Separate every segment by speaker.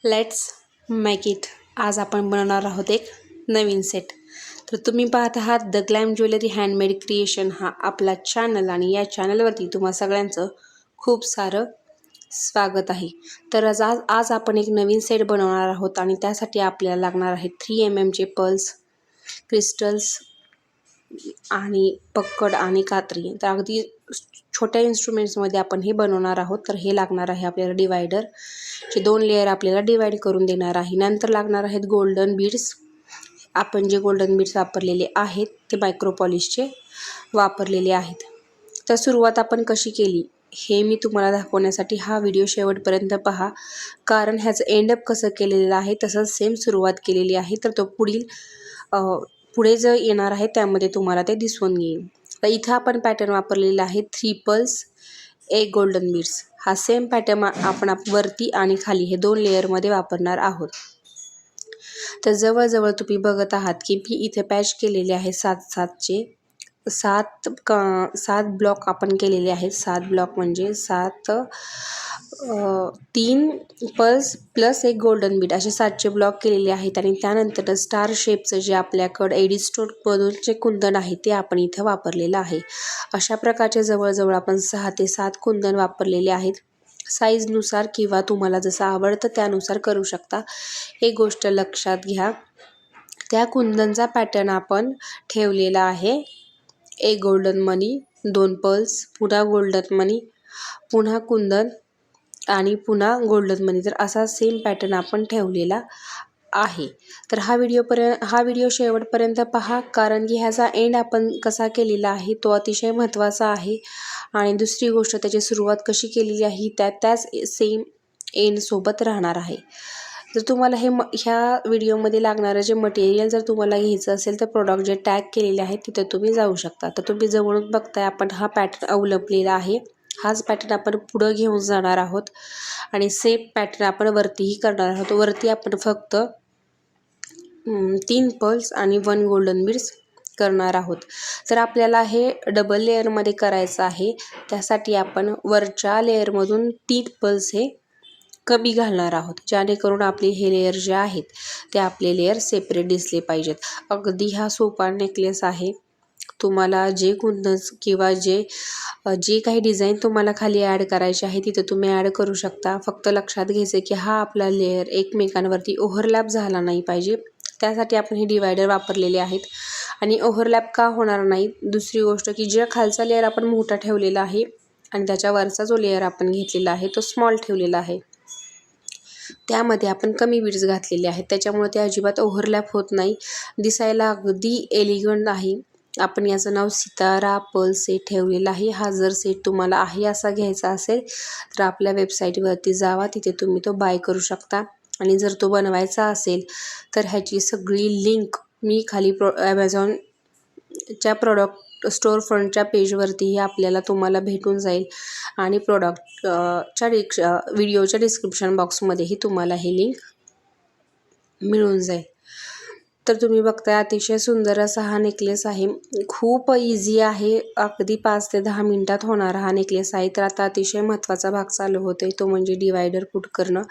Speaker 1: Let's make it. आज आपण बनवणार आहोत एक नवीन सेट. तर तुम्ही पाहत आहात the glam jewellery handmade creation हा आपला चॅनल, आणि या चॅनलवरती तुम्हा सगळ्यांचं खूप सारं स्वागत आहे. तर आज आपण एक नवीन सेट बनवणार आहोत, आणि त्यासाठी आपल्याला लागणार आहे 3mm पर्ल्स, क्रिस्टल्स आणि पक्कड आणि कात्री. तर अगदी छोट्या इन्स्ट्रुमेंट्समध्ये आपण हे बनवणार आहोत. तर हे लागणार आहे आपल्याला डिवायडर, जे 2 लेअर आपल्याला डिवाइड करून देणार आहे. नंतर लागणार आहेत गोल्डन बीड्स. आपण जे गोल्डन बीड्स वापरलेले आहेत ते मायक्रो पॉलिशचे वापरलेले आहेत. तर सुरुवात आपण कशी केली हे मी तुम्हाला दाखवण्यासाठी हा व्हिडिओ शेवटपर्यंत पहा, कारण ह्याचं एंडअप कसं केलेलं आहे तसंच सेम सुरुवात केलेली आहे. तर तो पुढे जो येणार आहे त्यामध्ये तुम्हाला ते दिसून येईल. तर इथं आपण पॅटर्न वापरलेला आहे 3 पर्ल्स, 1 गोल्डन बीड्स. हा सेम पॅटर्न आपण वरती आणि खाली हे 2 लेअरमध्ये वापरणार आहोत. तर जवळजवळ तुम्ही बघत आहात की मी इथे पॅच केलेले आहे 7 ब्लॉक आपण केलेले आहेत. 7 ब्लॉक म्हणजे 3 पर्ल्स प्लस 1 गोल्डन बीड असे 7चे ब्लॉक केलेले आहेत. आणि त्यानंतर स्टार शेपचं जे आपल्याकडं एडी स्टोनमधून जे कुंदन आहे ते आपण इथं वापरलेलं आहे. अशा प्रकारचे जवळजवळ आपण 6 ते 7 कुंदन वापरलेले आहेत. साईजनुसार किंवा तुम्हाला जसं आवडतं त्यानुसार करू शकता. एक गोष्ट लक्षात घ्या, त्या कुंदनचा पॅटर्न आपण ठेवलेला आहे 1 गोल्डन मनी, 2 पर्ल्स, पुन्हा गोल्डन मनी, पुन्हा कुंदन आणि पुन्हा गोल्डन मनी. तर असा सेम पॅटर्न आपण ठेवलेला आहे. तर हा व्हिडिओ शेवटपर्यंत पहा, कारण की ह्याचा एंड आपण कसा केलेला आहे तो अतिशय महत्त्वाचा आहे. आणि दुसरी गोष्ट, त्याची सुरुवात कशी केलेली आहे त्याच सेम एंडसोबत राहणार आहे. जर तुम्हाला ह्या व्हिडिओमध्ये लागणारं जे मटेरियल जर तुम्हाला घ्यायचं असेल तर प्रोडक्ट जे टॅग केलेले आहेत तिथे तुम्ही जाऊ शकता. तर तुम्ही जवळून बघताय आपण हा पॅटर्न अवलंबलेला आहे. हाच पॅटर्न आपण पुढं घेऊन जाणार आहोत आणि सेम पॅटर्न आपण वरतीही करणार आहोत. वरती आपण फक्त 3 पर्ल्स आणि 1 गोल्डन बीड्स करणार आहोत. तर आपल्याला हे डबल लेअरमध्ये करायचं आहे. त्यासाठी आपण वरच्या लेअरमधून 3 पर्ल्स हे कमी घालणार आहोत, जेणेकरून आपले हे लेअर जे आहेत ते आपले लेअर सेपरेट दिसले पाहिजेत. अगदी हा सोपा नेकलेस आहे. तुम्हाला जे कुंदन किंवा जे काही डिझाईन तुम्हाला खाली ॲड करायचे आहे तिथे तुम्ही ॲड करू शकता. फक्त लक्षात घ्यायचं की हा आपला लेअर एकमेकांवरती ओव्हरलॅप झाला नाही पाहिजे. त्यासाठी आपण हे डिवायडर वापरलेले आहेत. आणि ओव्हरलॅप का होणार नाही, दुसरी गोष्ट की जे खालचा लेअर आपण मोठा ठेवलेला आहे आणि त्याच्यावरचा जो लेअर आपण घेतलेला आहे तो स्मॉल ठेवलेला आहे, त्यामध्ये आपण कमी बीड्स घातलेले आहेत. त्याच्यामुळे ते अजिबात ओव्हरलॅप होत नाही, दिसायला अगदी एलिगंट आहे. आपण याचं नाव सितारा पर्ल सेट ठेवलेला आहे. हा जर सेट तुम्हाला आहे असा घ्यायचा असेल तर आपल्या वेबसाईटवरती जावा, तिथे तुम्ही तो बाय करू शकता. आणि जर तो बनवायचा असेल तर ह्याची सगळी लिंक मी खाली ॲमेझॉनच्या प्रोडक्ट स्टोअर फ्रंटच्या पेजवरतीही आपल्याला तुम्हाला भेटून जाईल. आणि व्हिडिओच्या डिस्क्रिप्शन बॉक्समध्येही तुम्हाला ही लिंक मिळून जाईल. तर तुम्ही बघताय अतिशय सुंदर असा हा नेकलेस आहे. खूप इझी आहे, अगदी 5 ते 10 मिनिटात होणारा हा नेकलेस आहे. तर आता अतिशय महत्त्वाचा भाग चालू होतोय, तो म्हणजे डिवायडर पुट करणं.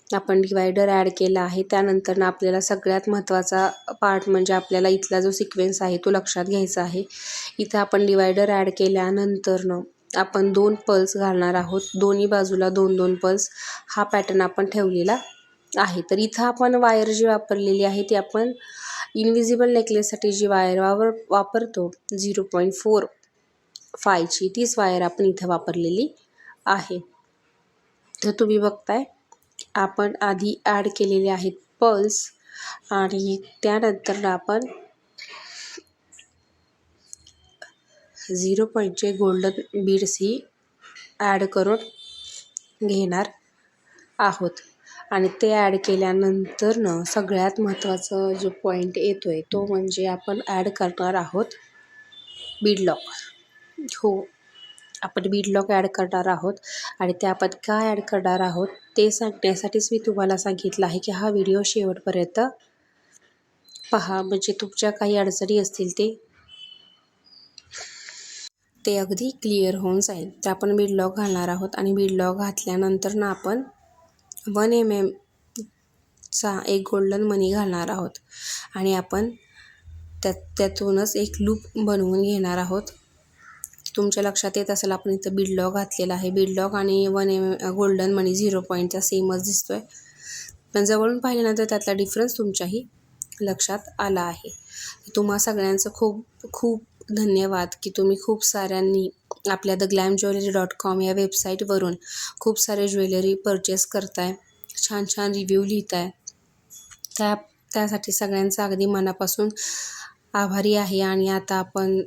Speaker 1: आपण डिवायडर ॲड केला आहे. त्यानंतर आपल्याला सगळ्यात महत्त्वाचा पार्ट म्हणजे आपल्याला इथला जो सिक्वेन्स आहे तो लक्षात घ्यायचा आहे. इथं आपण डिवायडर ॲड केल्यानंतर आपण 2 पर्ल्स घालणार आहोत. दोन्ही बाजूला 2-2 पर्ल्स हा पॅटर्न आपण ठेवलेला आहे. तर इथं आपण वायर जी वापरलेली आहे ती आपण इनविजिबल नेकलेससाठी जी वायर वापरतो 0.45ची तीच वायर आपण इथं वापरलेली आहे. तर तुम्ही बघताय आपण आधी ॲड केलेले आहेत पर्ल्स, आणि त्यानंतर आपण 0.चे गोल्डन बीड्स ही ॲड करून घेणार आहोत. आणि ते ॲड केल्यानंतर सगळ्यात महत्त्वाचा जो पॉईंट येतोय तो म्हणजे आपण ॲड करणार आहोत बीड लॉक. हो, आपण बीड लॉक ॲड करणार आहोत. आणि ते आपण काय ॲड करणार आहोत ते सांगण्यासाठीच मी तुम्हाला सांगितलं आहे की हा व्हिडिओ शेवटपर्यंत पहा, म्हणजे तुमच्या काही अडचणी असतील ते अगदी क्लिअर होऊन जाईल. तर आपण बीड लॉक घालणार आहोत. आणि बीड लॉक घातल्यानंतर आपण 1 mm एक गोल्डन मनी घालणार आहोत आणि आपण त्यातूनच एक लूप बनवून घेणार आहोत. तुमच्या लक्षात येत असेल आपण इथं बीड लॉक घातलेला आहे. बीड लॉक आणि 1 गोल्डन मनी 0 पॉईंटचा सेमच दिसतोय, पण जवळून पाहिल्यानंतर त्यातला डिफरन्स तुमच्याही लक्षात आला आहे. तुम्हा सगळ्यांचं खूप खूप धन्यवाद की तुम्ही खूप साऱ्यांनी आपल्या theglamjewelry.com या वेबसाईटवरून खूप सारे ज्वेलरी परचेस करताय, छान छान रिव्ह्यू लिहिताय. त्यासाठी सगळ्यांचा अगदी मनापासून आभारी आहे. आणि आता आपण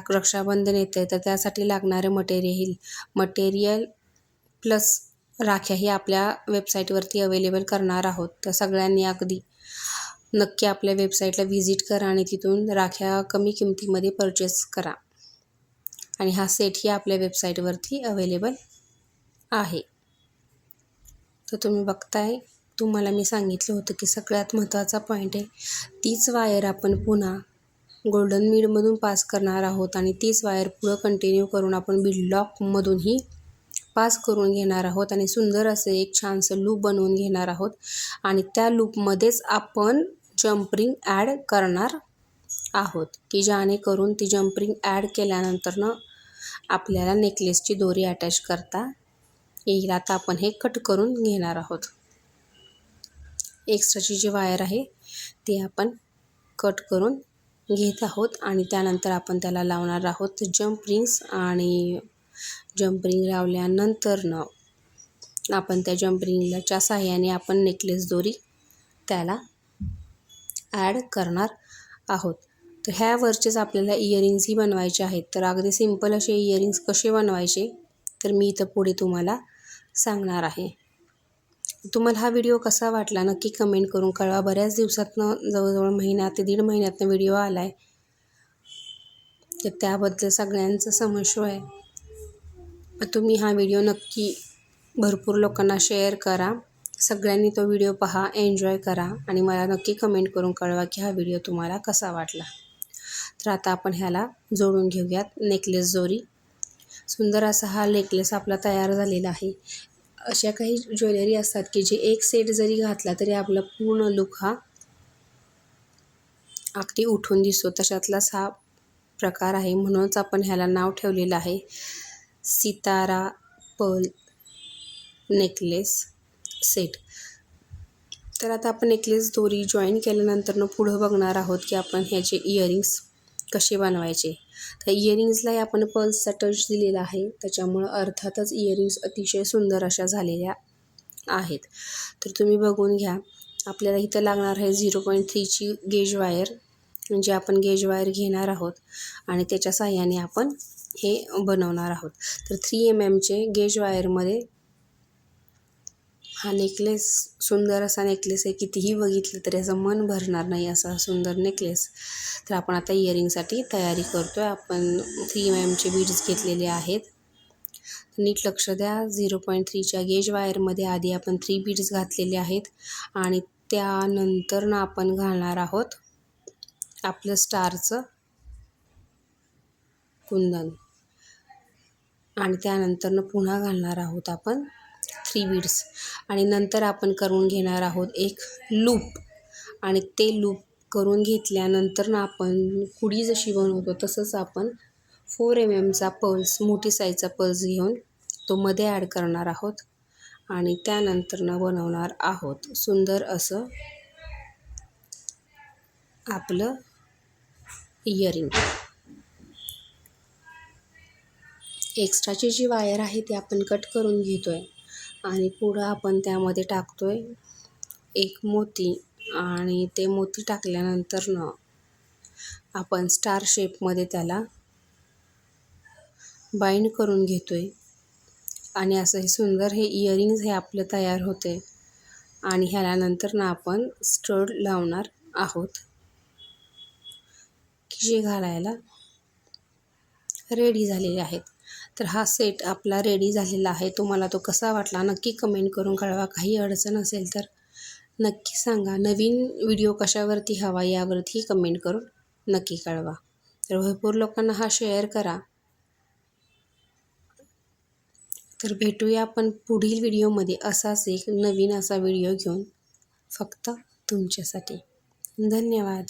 Speaker 1: रक्षाबंधन येते, तर त्यासाठी लागणारे मटेरियल प्लस राख्याही आपल्या वेबसाईटवरती अवेलेबल करणार आहोत. तर सगळ्यांनी अगदी नक्की आपल्या वेबसाईटला व्हिजिट करा आणि तिथून राख्या कमी किमतीमध्ये परचेस करा. आणि हा सेटही आपल्या वेबसाईटवरती अवेलेबल आहे. तर तुम्ही बघताय, तुम्हाला मी सांगितलं होतं की सगळ्यात महत्त्वाचा पॉईंट आहे, तीच वायर आपण पुन्हा गोल्डन मीडमधून पास करणार आहोत आणि तीच वायर पुढं कंटिन्यू करून आपण बीड लॉकमधूनही पास करून घेणार आहोत आणि सुंदर असं एक छानसं लूप बनवून घेणार आहोत. आणि त्या लूपमध्येच आपण जम्परिंग ॲड करणार आहोत की जेणेकरून ती जम्परिंग ॲड केल्यानंतरनं आपल्याला नेकलेसची दोरी अटॅच करता येईल. आता आपण हे कट करून घेणार आहोत. एक्स्ट्राची जी वायर आहे ती आपण कट करून घेत आहोत आणि त्यानंतर आपण त्याला लावणार आहोत जम्प रिंग्स. आणि जम्प रिंग लावल्यानंतरनं आपण त्या जम्प रिंगच्या साहाय्याने आपण नेकलेस दोरी त्याला ॲड करणार आहोत. तर ह्यावरचेच आपल्याला इयरिंग्सही बनवायचे आहेत. तर अगदी सिंपल असे इयरिंग्स कसे बनवायचे तर मी इथं पुढे तुम्हाला सांगणार आहे. तुम्हाला हा व्हिडिओ कसा वाटला नक्की कमेंट करून कळवा. बऱ्याच दिवसातनं जवळजवळ महिना ते 1.5 महिन्यातनं व्हिडिओ आला आहे, तर त्याबद्दल सगळ्यांचं क्षमस्व आहे. तुम्ही हा व्हिडिओ नक्की भरपूर लोकांना शेअर करा. सगळ्यांनी तो व्हिडिओ पहा, एन्जॉय करा आणि मला नक्की कमेंट करून कळवा की हा व्हिडिओ तुम्हाला कसा वाटला. तर आता आपण ह्याला जोडून घेऊयात नेकलेस दोरी. सुंदर असा हा नेकलेस आपला तयार झालेला आहे. अशा काही ज्वेलरी असतात की जे एक सेट जरी घातला तरी आपला पूर्ण लुक हा अगदी उठून दिसतो. तशातलाच हा प्रकार आहे, म्हणूनच आपण ह्याला नाव ठेवलेलं आहे सितारा पर्ल नेकलेस सेट. तर आता आपण नेकलेस दोरी जॉईन केल्यानंतर पुढं बघणार आहोत की आपण ह्याचे इयरिंग्स कसे बनवायचे. तर इयरिंग्सलाही आपण पर्ल्सचा टच दिलेला आहे, त्याच्यामुळं अर्थातच इयरिंग्स अतिशय सुंदर अशा झालेल्या आहेत. तर तुम्ही बघून घ्या. आपल्याला इथं लागणार आहे 0.3ची गेज वायर, म्हणजे आपण गेज वायर घेणार आहोत आणि त्याच्या साहाय्याने आपण हे बनवणार आहोत. तर 3 mmचे गेज वायरमध्ये हा नेकलेस सुंदर असा नेकलेस आहे. कितीही बघितलं तरी असं मन भरणार नाही असा सुंदर नेकलेस. तर आपण आता इयरिंगसाठी तयारी करतो आहे. आपण 3 mmचे बीड्स घेतलेले आहेत. नीट लक्ष द्या. 0.3च्या गेज वायरमध्ये आधी आपण 3 बीड्स घातलेले आहेत आणि त्यानंतर आपण घालणार आहोत आपलं स्टारचं कुंदन आणि त्यानंतर पुन्हा घालणार आहोत आपण 3 बीड्स आणि नंतर आपण करून घेणार आहोत एक लूप. आणि ते लूप करून घेतल्यानंतर आपण कुडी जशी बनवतो तसंच आपण 4 mmचा पर्ल्स, मोठी साईजचा पर्ल्स घेऊन तो मध्ये ॲड करणार आहोत आणि त्यानंतर बनवणार आहोत सुंदर असं आपलं इयरिंग. एक्स्ट्राची जी वायर आहे ती आपण कट करून घेतो आहे आणि पुढं आपण त्यामध्ये टाकतो आहे एक मोती आणि ते मोती टाकल्यानंतर आपण स्टार शेपमध्ये त्याला बाइंड करून घेतो आहे आणि असं हे सुंदर हे इयरिंग्स हे आपलं तयार होते. आणि ह्याला नंतर आपण स्टड लावणार आहोत की जे घालायला रेडी झालेले आहेत. तर हा सेट आपला रेडी झालेला आहे. तुम्हाला तो कसा वाटला नक्की कमेंट करून कळवा. काही अडचण असेल तर नक्की सांगा. नवीन व्हिडिओ कशावरती हवा यावरती कमेंट करून नक्की कळवा. तर भरपूर लोकांना हा शेअर करा. तर भेटूया आपण पुढील व्हिडिओमध्ये असाच एक नवीन असा व्हिडिओ घेऊन. फक्त तुमच्यासाठी. धन्यवाद.